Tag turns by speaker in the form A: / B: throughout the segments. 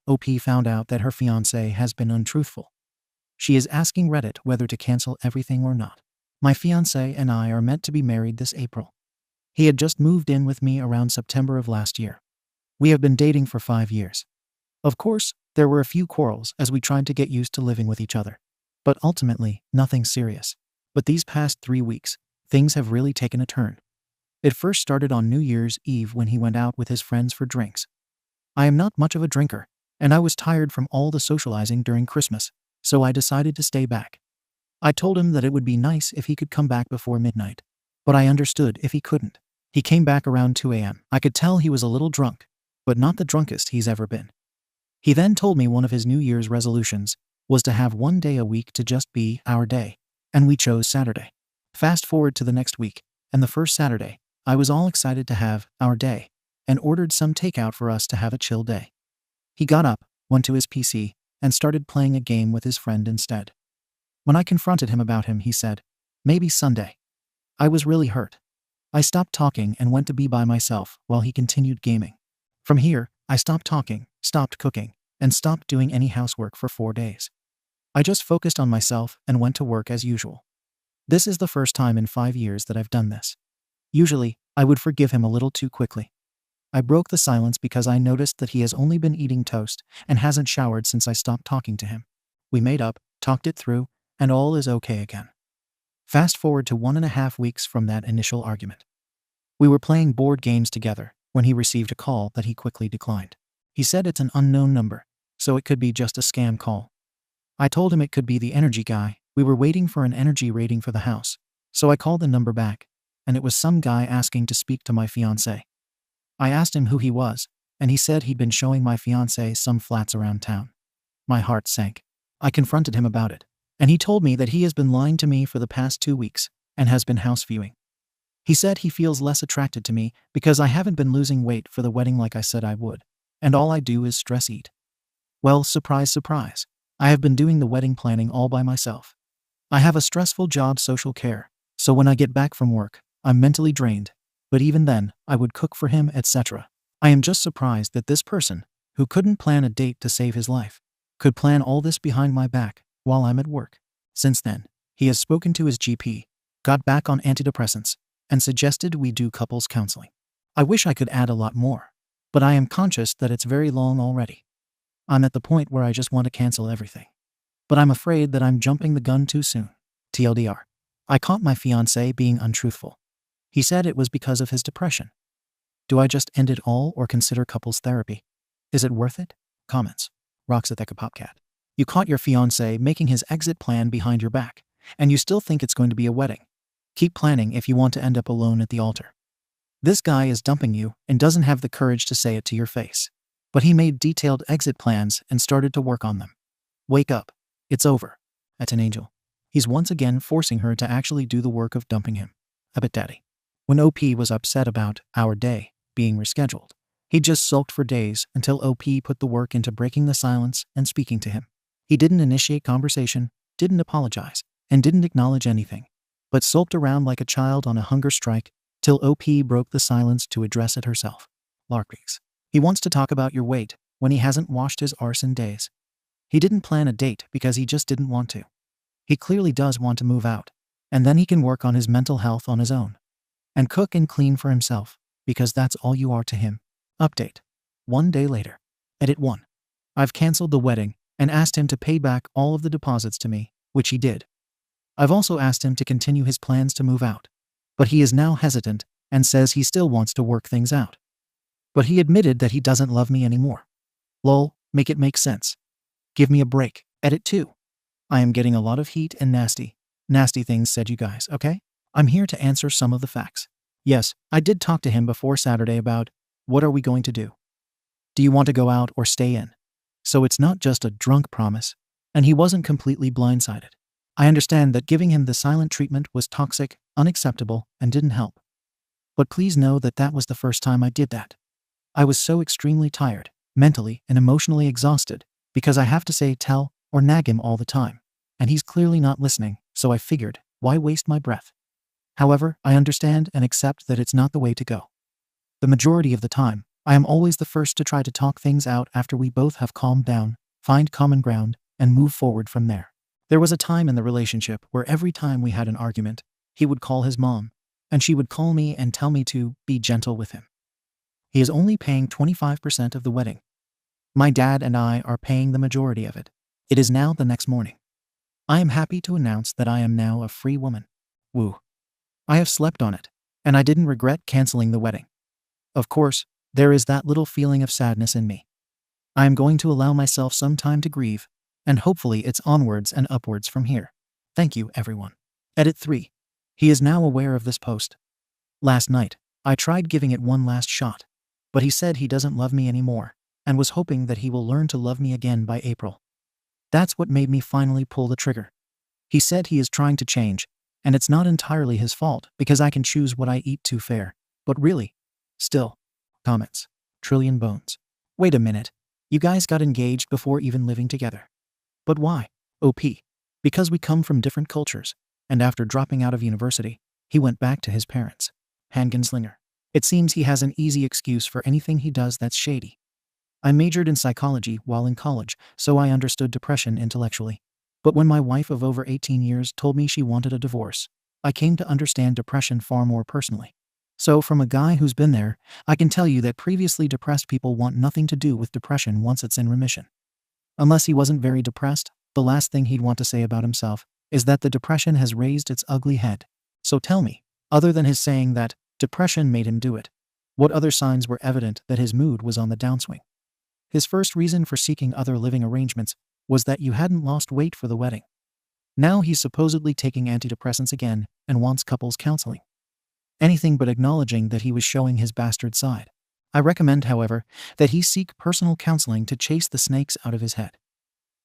A: OP found out that her fiancé has been untruthful. She is asking Reddit whether to cancel everything or not. My fiancé and I are meant to be married this April. He had just moved in with me around September of last year. We have been dating for 5 years. Of course, there were a few quarrels as we tried to get used to living with each other. But ultimately, nothing serious. But these past 3 weeks, things have really taken a turn. It first started on New Year's Eve when he went out with his friends for drinks. I am not much of a drinker, and I was tired from all the socializing during Christmas, so I decided to stay back. I told him that it would be nice if he could come back before midnight, but I understood if he couldn't. He came back around 2 a.m. I could tell he was a little drunk, but not the drunkest he's ever been. He then told me one of his New Year's resolutions was to have 1 day a week to just be our day, and we chose Saturday. Fast forward to the next week, and the first Saturday, I was all excited to have our day, and ordered some takeout for us to have a chill day. He got up, went to his PC, and started playing a game with his friend instead. When I confronted him about him, he said, "Maybe Sunday." I was really hurt. I stopped talking and went to be by myself while he continued gaming. From here, I stopped talking, stopped cooking, and stopped doing any housework for 4 days. I just focused on myself and went to work as usual. This is the first time in 5 years that I've done this. Usually, I would forgive him a little too quickly. I broke the silence because I noticed that he has only been eating toast and hasn't showered since I stopped talking to him. We made up, talked it through, and all is okay again. Fast forward to 1.5 weeks from that initial argument. We were playing board games together when he received a call that he quickly declined. He said it's an unknown number, so it could be just a scam call. I told him it could be the energy guy. We were waiting for an energy rating for the house, so I called the number back, and it was some guy asking to speak to my fiancé. I asked him who he was, and he said he'd been showing my fiancé some flats around town. My heart sank. I confronted him about it, and he told me that he has been lying to me for the past 2 weeks and has been house viewing. He said he feels less attracted to me because I haven't been losing weight for the wedding like I said I would, and all I do is stress eat. Well, surprise, surprise. I have been doing the wedding planning all by myself. I have a stressful job, social care, so when I get back from work, I'm mentally drained, but even then, I would cook for him, etc. I am just surprised that this person, who couldn't plan a date to save his life, could plan all this behind my back while I'm at work. Since then, he has spoken to his GP, got back on antidepressants, and suggested we do couples counseling. I wish I could add a lot more, but I am conscious that it's very long already. I'm at the point where I just want to cancel everything. But I'm afraid that I'm jumping the gun too soon. TLDR. I caught my fiancé being untruthful. He said it was because of his depression. Do I just end it all or consider couples therapy? Is it worth it? Comments. Popcat. You caught your fiancé making his exit plan behind your back, and you still think it's going to be a wedding. Keep planning if you want to end up alone at the altar. This guy is dumping you and doesn't have the courage to say it to your face. But he made detailed exit plans and started to work on them. Wake up. It's over. That's an angel. He's once again forcing her to actually do the work of dumping him. AmITheA. When OP was upset about our day being rescheduled, he just sulked for days until OP put the work into breaking the silence and speaking to him. He didn't initiate conversation, didn't apologize, and didn't acknowledge anything, but sulked around like a child on a hunger strike till OP broke the silence to address it herself. Larkbeaks. He wants to talk about your weight when he hasn't washed his arse in days. He didn't plan a date because he just didn't want to. He clearly does want to move out, and then he can work on his mental health on his own. And cook and clean for himself, because that's all you are to him. Update. 1 day later. Edit 1. I've canceled the wedding and asked him to pay back all of the deposits to me, which he did. I've also asked him to continue his plans to move out, but he is now hesitant and says he still wants to work things out. But he admitted that he doesn't love me anymore. Lol, make it make sense. Give me a break. Edit 2. I am getting a lot of heat and nasty things said, you guys, okay? I'm here to answer some of the facts. Yes, I did talk to him before Saturday about, what are we going to do? Do you want to go out or stay in? So it's not just a drunk promise, and he wasn't completely blindsided. I understand that giving him the silent treatment was toxic, unacceptable, and didn't help. But please know that that was the first time I did that. I was so extremely tired, mentally and emotionally exhausted, because I have to say tell or nag him all the time, and he's clearly not listening, so I figured, why waste my breath? However, I understand and accept that it's not the way to go. The majority of the time, I am always the first to try to talk things out after we both have calmed down, find common ground, and move forward from there. There was a time in the relationship where every time we had an argument, he would call his mom, and she would call me and tell me to be gentle with him. He is only paying 25% of the wedding. My dad and I are paying the majority of it. It is now the next morning. I am happy to announce that I am now a free woman. Woo. I have slept on it, and I didn't regret canceling the wedding. Of course, there is that little feeling of sadness in me. I am going to allow myself some time to grieve, and hopefully it's onwards and upwards from here. Thank you, everyone. Edit 3. He is now aware of this post. Last night, I tried giving it one last shot, but he said he doesn't love me anymore, and was hoping that he will learn to love me again by April. That's what made me finally pull the trigger. He said he is trying to change, and it's not entirely his fault because I can choose what I eat too fair. But really, still. Comments. Trillion bones. Wait a minute. You guys got engaged before even living together. But why? OP. Because we come from different cultures, and after dropping out of university, he went back to his parents. Handgunslinger. It seems he has an easy excuse for anything he does that's shady. I majored in psychology while in college, so I understood depression intellectually. But when my wife of over 18 years told me she wanted a divorce, I came to understand depression far more personally. So from a guy who's been there, I can tell you that previously depressed people want nothing to do with depression once it's in remission. Unless he wasn't very depressed, the last thing he'd want to say about himself is that the depression has raised its ugly head. So tell me, other than his saying that depression made him do it, what other signs were evident that his mood was on the downswing? His first reason for seeking other living arrangements was that you hadn't lost weight for the wedding. Now he's supposedly taking antidepressants again and wants couples counseling. Anything but acknowledging that he was showing his bastard side. I recommend, however, that he seek personal counseling to chase the snakes out of his head.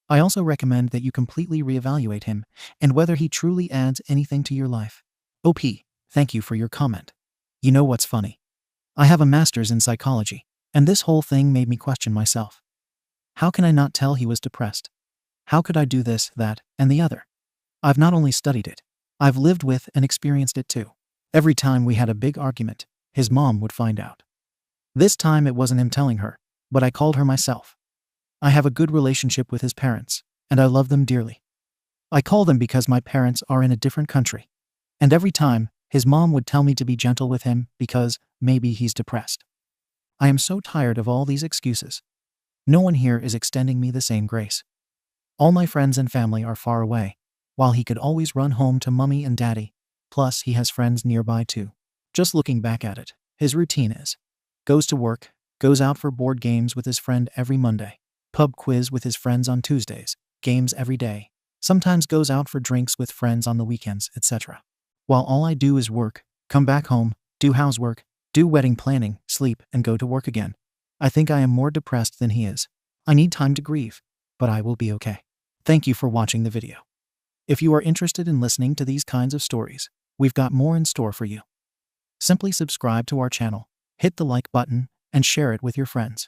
A: I also recommend that you completely reevaluate him and whether he truly adds anything to your life. OP, thank you for your comment. You know what's funny? I have a master's in psychology, and this whole thing made me question myself. How can I not tell he was depressed? How could I do this, that, and the other? I've not only studied it, I've lived with and experienced it too. Every time we had a big argument, his mom would find out. This time it wasn't him telling her, but I called her myself. I have a good relationship with his parents, and I love them dearly. I call them because my parents are in a different country. And every time, his mom would tell me to be gentle with him because maybe he's depressed. I am so tired of all these excuses. No one here is extending me the same grace. All my friends and family are far away, while he could always run home to mommy and daddy. Plus, he has friends nearby too. Just looking back at it, his routine is: goes to work, goes out for board games with his friend every Monday, pub quiz with his friends on Tuesdays, games every day, sometimes goes out for drinks with friends on the weekends, etc. While all I do is work, come back home, do housework, do wedding planning, sleep, and go to work again. I think I am more depressed than he is. I need time to grieve, but I will be okay. Thank you for watching the video. If you are interested in listening to these kinds of stories, we've got more in store for you. Simply subscribe to our channel, hit the like button, and share it with your friends.